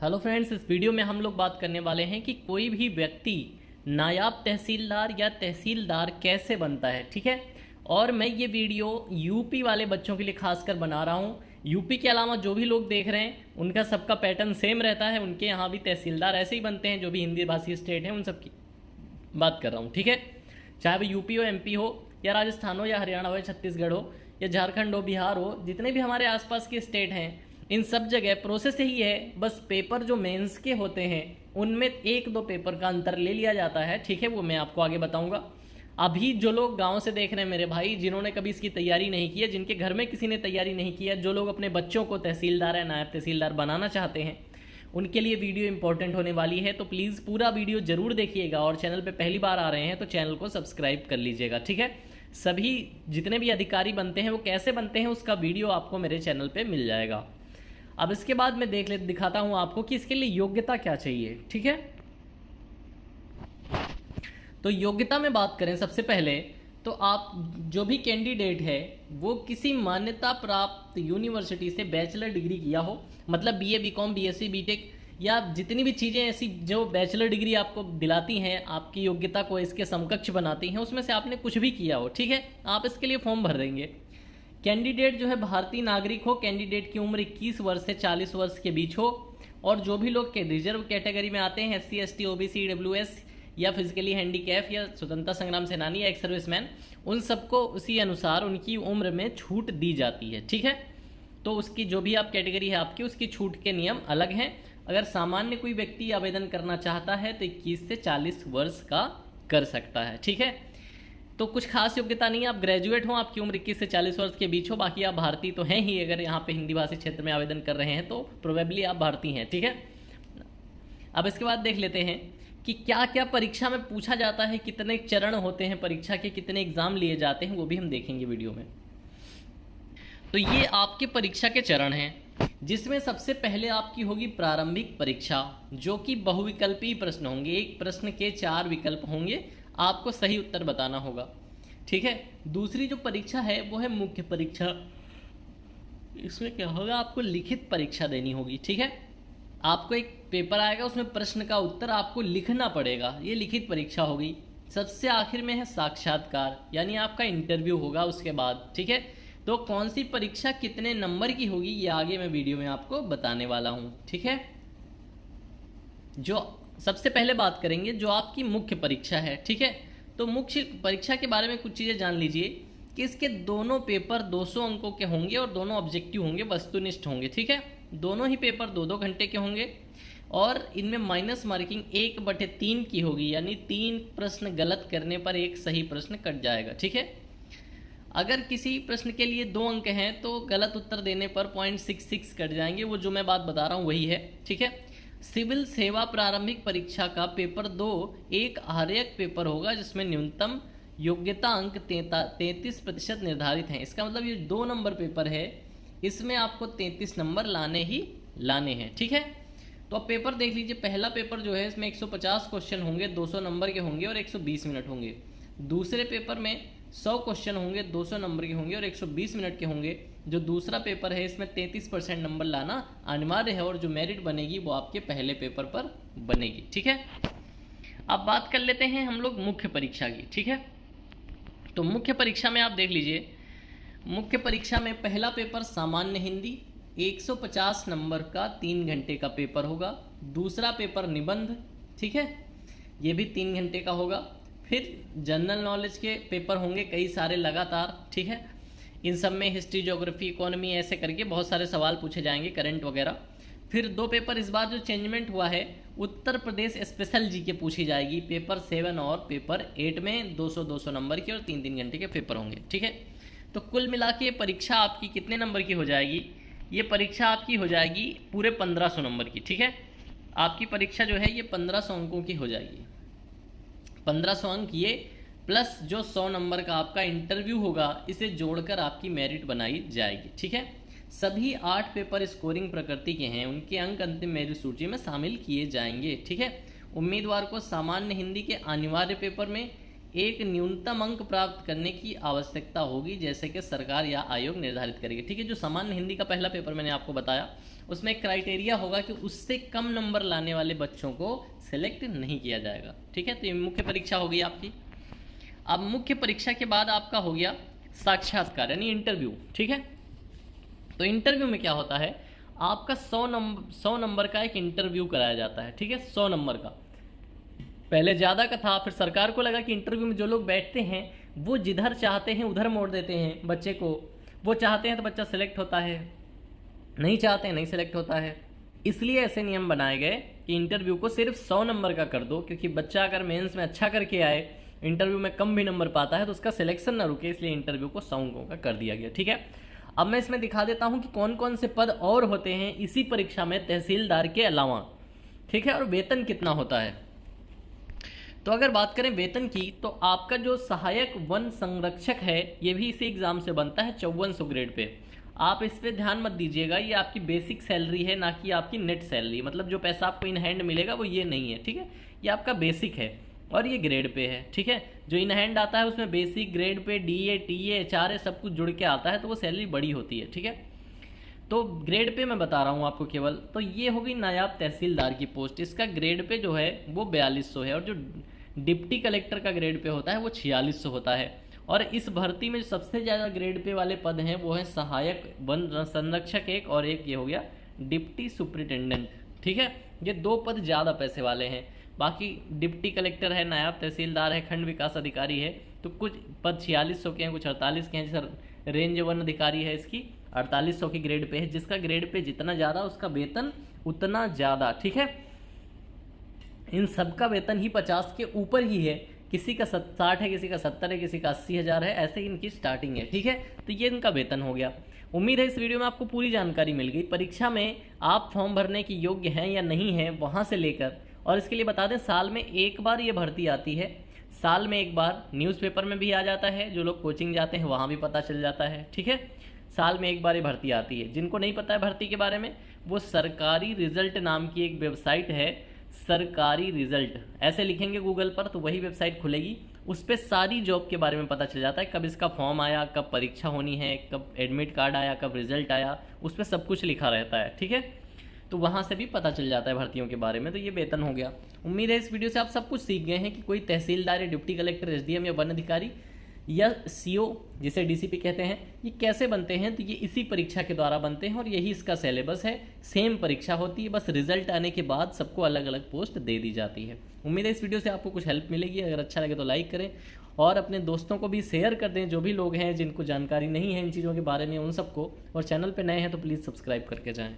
Hello friends, इस video में हम लोग बात करने वाले हैं कि कोई भी व्यक्ति नायाब तहसीलदार या तहसीलदार कैसे बनता है। ठीक है। और मैं ये वीडियो यूपी वाले बच्चों के लिए खासकर बना रहा हूँ। यूपी के अलावा जो भी लोग देख रहे हैं उनका सबका पैटर्न सेम रहता है, उनके यहाँ भी तहसीलदार ऐसे ही बनते हैं। जो भी हिंदी भाषी स्टेट हैं उन सब की बात कर रहा हूँ। ठीक है। चाहे वो यूपी हो, एमपी हो, या राजस्थान हो, या हरियाणा हो, या छत्तीसगढ़ हो, या झारखंड हो, बिहार हो, जितने भी हमारे आसपास के स्टेट हैं इन सब जगह प्रोसेस यही है। बस पेपर जो मेंस के होते हैं उनमें एक दो पेपर का अंतर ले लिया जाता है। ठीक है, वो मैं आपको आगे बताऊंगा। अभी जो लोग गांव से देख रहे हैं मेरे भाई, जिन्होंने कभी इसकी तैयारी नहीं की है, जिनके घर में किसी ने तैयारी नहीं की है, जो लोग अपने बच्चों को तहसीलदार या नायब तहसीलदार बनाना चाहते हैं, उनके लिए वीडियो इंपॉर्टेंट होने वाली है। तो प्लीज़ पूरा वीडियो जरूर देखिएगा, और चैनल पे पहली बार आ रहे हैं तो चैनल को सब्सक्राइब कर लीजिएगा। ठीक है। सभी जितने भी अधिकारी बनते हैं वो कैसे बनते हैं उसका वीडियो आपको मेरे चैनल पे मिल जाएगा। अब इसके बाद मैं दिखाता हूं आपको कि इसके लिए योग्यता क्या चाहिए। ठीक है। तो योग्यता में बात करें सबसे पहले, तो आप जो भी कैंडिडेट है वो किसी मान्यता प्राप्त यूनिवर्सिटी से बैचलर डिग्री किया हो, मतलब बीए, बीकॉम, बीएससी, बीटेक, या जितनी भी चीज़ें ऐसी जो बैचलर डिग्री आपको दिलाती हैं, आपकी योग्यता को इसके समकक्ष बनाती हैं, उसमें से आपने कुछ भी किया हो। ठीक है। आप इसके लिए फॉर्म भर देंगे। कैंडिडेट जो है भारतीय नागरिक हो, कैंडिडेट की उम्र 21 वर्ष से 40 वर्ष के बीच हो, और जो भी लोग के रिजर्व कैटेगरी में आते हैं, एससी, एसटी, ओबीसी, ईडब्ल्यूएस, या फिजिकली हैंडीकैप, या स्वतंत्रता संग्राम सेनानी, या एक्स सर्विसमैन, उन सबको उसी अनुसार उनकी उम्र में छूट दी जाती है। ठीक है। तो उसकी जो भी आप कैटेगरी है आपकी, उसकी छूट के नियम अलग हैं। अगर सामान्य कोई व्यक्ति आवेदन करना चाहता है तो 21 से 40 वर्ष का कर सकता है। ठीक है। तो कुछ खास योग्यता नहीं है, आप ग्रेजुएट हो, आपकी उम्र 21 से 40 वर्ष के बीच हो, बाकी आप भारतीय तो हैं ही। अगर यहाँ पे हिंदी भाषी क्षेत्र में आवेदन कर रहे हैं तो प्रोबेबली आप भारतीय हैं। ठीक है। अब इसके बाद देख लेते हैं कि क्या क्या परीक्षा में पूछा जाता है, कितने चरण होते हैं परीक्षा के, कितने एग्जाम लिए जाते हैं, वो भी हम देखेंगे वीडियो में। तो ये आपके परीक्षा के चरण हैं, जिसमें सबसे पहले आपकी होगी प्रारंभिक परीक्षा, जो कि बहुविकल्पीय प्रश्न होंगे। एक प्रश्न के 4 विकल्प होंगे, आपको सही उत्तर बताना होगा। ठीक है। दूसरी जो परीक्षा है वो है मुख्य परीक्षा। इसमें क्या होगा, आपको लिखित परीक्षा देनी होगी। ठीक है। आपको एक पेपर आएगा, उसमें प्रश्न का उत्तर आपको लिखना पड़ेगा, ये लिखित परीक्षा होगी। सबसे आखिर में है साक्षात्कार, यानी आपका इंटरव्यू होगा उसके बाद। ठीक है। तो कौन सी परीक्षा कितने नंबर की होगी ये आगे मैं वीडियो में आपको बताने वाला हूं। ठीक है। जो सबसे पहले बात करेंगे जो आपकी मुख्य परीक्षा है। ठीक है। तो मुख्य परीक्षा के बारे में कुछ चीज़ें जान लीजिए कि इसके दोनों पेपर 200 अंकों के होंगे, और दोनों ऑब्जेक्टिव होंगे, वस्तुनिष्ठ होंगे। ठीक है। दोनों ही पेपर 2-2 घंटे के होंगे, और इनमें माइनस मार्किंग 1/3 की होगी, यानी 3 प्रश्न गलत करने पर एक सही प्रश्न कट जाएगा। ठीक है। अगर किसी प्रश्न के लिए 2 अंक हैं तो गलत उत्तर देने पर 0.66 कट जाएंगे। वो जो मैं बात बता रहा हूँ वही है। ठीक है। सिविल सेवा प्रारंभिक परीक्षा का पेपर 2 एक आहार्यक पेपर होगा, जिसमें न्यूनतम योग्यता अंक 33% निर्धारित हैं। इसका मतलब ये 2 नंबर पेपर है, इसमें आपको 33 नंबर लाने ही लाने हैं। ठीक है। तो अब पेपर देख लीजिए। पहला पेपर जो है इसमें 150 क्वेश्चन होंगे, 200 नंबर के होंगे, और 120 मिनट होंगे। दूसरे पेपर में 100 क्वेश्चन होंगे, 200 नंबर के होंगे, और 120 मिनट के होंगे। जो दूसरा पेपर है इसमें 33% नंबर लाना अनिवार्य है, और जो मेरिट बनेगी वो आपके पहले पेपर पर बनेगी। ठीक है। अब बात कर लेते हैं हम लोग मुख्य परीक्षा की। ठीक है। तो मुख्य परीक्षा में आप देख लीजिए, मुख्य परीक्षा में पहला पेपर सामान्य हिंदी 150 नंबर का 3 घंटे का पेपर होगा। दूसरा पेपर निबंध, ठीक है, ये भी 3 घंटे का होगा। फिर जनरल नॉलेज के पेपर होंगे कई सारे लगातार। ठीक है। इन सब में हिस्ट्री, ज्योग्राफी, इकोनॉमी, ऐसे करके बहुत सारे सवाल पूछे जाएंगे, करंट वगैरह। फिर 2 पेपर इस बार जो चेंजमेंट हुआ है, उत्तर प्रदेश स्पेशल जीके पूछी जाएगी पेपर 7 और पेपर 8 में 200-200 नंबर की, और 3-3 घंटे के पेपर होंगे। ठीक है। तो कुल मिला के परीक्षा आपकी कितने नंबर की हो जाएगी, ये परीक्षा आपकी हो जाएगी पूरे 1500 नंबर की। ठीक है। आपकी परीक्षा जो है ये 1500 अंकों की हो जाएगी। 1500 अंक ये प्लस जो 100 नंबर का आपका इंटरव्यू होगा, इसे जोड़कर आपकी मेरिट बनाई जाएगी। ठीक है। सभी 8 पेपर स्कोरिंग प्रकृति के हैं, उनके अंक अंतिम मेरिट सूची में शामिल किए जाएंगे। ठीक है। उम्मीदवार को सामान्य हिंदी के अनिवार्य पेपर में एक न्यूनतम अंक प्राप्त करने की आवश्यकता होगी, जैसे कि सरकार या आयोग निर्धारित करेगी। ठीक है। जो सामान्य हिंदी का पहला पेपर मैंने आपको बताया, उसमें क्राइटेरिया होगा कि उससे कम नंबर लाने वाले बच्चों को सेलेक्ट नहीं किया जाएगा। ठीक है, तो ये मुख्य परीक्षा हो गई आपकी। अब मुख्य परीक्षा के बाद आपका हो गया साक्षात्कार यानी इंटरव्यू। ठीक है, तो इंटरव्यू में क्या होता है, आपका 100 नंबर का एक इंटरव्यू कराया जाता है। ठीक है, 100 नंबर का, पहले ज़्यादा का था, फिर सरकार को लगा कि इंटरव्यू में जो लोग बैठते हैं वो जिधर चाहते हैं उधर मोड़ देते हैं बच्चे को, वो चाहते हैं तो बच्चा सेलेक्ट होता है, नहीं चाहते हैं नहीं सेलेक्ट होता है। इसलिए ऐसे नियम बनाए गए कि इंटरव्यू को सिर्फ 100 नंबर का कर दो, क्योंकि बच्चा अगर मेंस में अच्छा करके आए, इंटरव्यू में कम भी नंबर पाता है तो उसका सिलेक्शन ना रुके, इसलिए इंटरव्यू को 100 अंकों का कर दिया गया। ठीक है, अब मैं इसमें दिखा देता हूं कि कौन कौन से पद और होते हैं इसी परीक्षा में तहसीलदार के अलावा। ठीक है, और वेतन कितना होता है। तो अगर बात करें वेतन की, तो आपका जो सहायक वन संरक्षक है ये भी इसी एग्जाम से बनता है 5400 ग्रेड पे। आप इस पे ध्यान मत दीजिएगा, ये आपकी बेसिक सैलरी है ना कि आपकी नेट सैलरी, मतलब जो पैसा आपको इन हैंड मिलेगा वो ये नहीं है। ठीक है, ये आपका बेसिक है और ये ग्रेड पे है। ठीक है, जो इन हैंड आता है उसमें basic, grade pay DA, TA, HRA सब कुछ जुड़ के आता है, तो वो सैलरी बड़ी होती है। ठीक है, तो ग्रेड पे मैं बता रहा हूँ आपको केवल। तो ये हो गई नायाब तहसीलदार की पोस्ट, इसका ग्रेड पे जो है वो 4200 है, और जो डिप्टी कलेक्टर का ग्रेड पे होता है वो 4600 होता है। और इस भर्ती में जो सबसे ज़्यादा ग्रेड पे वाले पद हैं वो हैं सहायक वन संरक्षक एक, और एक ये हो गया डिप्टी सुपरिटेंडेंट। ठीक है, ये 2 पद ज़्यादा पैसे वाले हैं। बाकी डिप्टी कलेक्टर है, नायब तहसीलदार है, खंड विकास अधिकारी है, तो कुछ पद 4600 के हैं, कुछ 48 के हैं। जैसे रेंज वन अधिकारी है, इसकी 4800 की ग्रेड पे है। जिसका ग्रेड पे जितना ज़्यादा उसका वेतन उतना ज़्यादा। ठीक है, इन सबका वेतन ही 50 के ऊपर ही है, किसी का 60 है, किसी का 70 है, किसी का 80,000 है, ऐसे ही इनकी स्टार्टिंग है। ठीक है, तो ये इनका वेतन हो गया। उम्मीद है इस वीडियो में आपको पूरी जानकारी मिल गई। परीक्षा में आप फॉर्म भरने के योग्य हैं या नहीं हैं वहाँ से लेकर, और इसके लिए बता दें साल में एक बार ये भर्ती आती है, साल में एक बार न्यूज़पेपर में भी आ जाता है, जो लोग कोचिंग जाते हैं वहाँ भी पता चल जाता है। ठीक है, साल में एक बार ये भर्ती आती है। जिनको नहीं पता है भर्ती के बारे में, वो सरकारी रिजल्ट नाम की एक वेबसाइट है, सरकारी रिजल्ट ऐसे लिखेंगे गूगल पर तो वही वेबसाइट खुलेगी, उस पर सारी जॉब के बारे में पता चल जाता है, कब इसका फॉर्म आया, कब परीक्षा होनी है, कब एडमिट कार्ड आया, कब रिजल्ट आया, उस पर सब कुछ लिखा रहता है। ठीक है, तो वहाँ से भी पता चल जाता है भर्तियों के बारे में। तो ये वेतन हो गया। उम्मीद है इस वीडियो से आप सब कुछ सीख गए हैं कि कोई तहसीलदार या डिप्टी कलेक्टर, एसडीएम या वन अधिकारी या सीओ जिसे डीसीपी कहते हैं, ये कैसे बनते हैं। तो ये इसी परीक्षा के द्वारा बनते हैं और यही इसका सिलेबस है। सेम परीक्षा होती है, बस रिजल्ट आने के बाद सबको अलग अलग पोस्ट दे दी जाती है। उम्मीद है इस वीडियो से आपको कुछ हेल्प मिलेगी। अगर अच्छा लगे तो लाइक करें और अपने दोस्तों को भी शेयर कर दें, जो भी लोग हैं जिनको जानकारी नहीं है इन चीज़ों के बारे में उन सबको। और चैनल पर नए हैं तो प्लीज़ सब्सक्राइब करके जाएँ।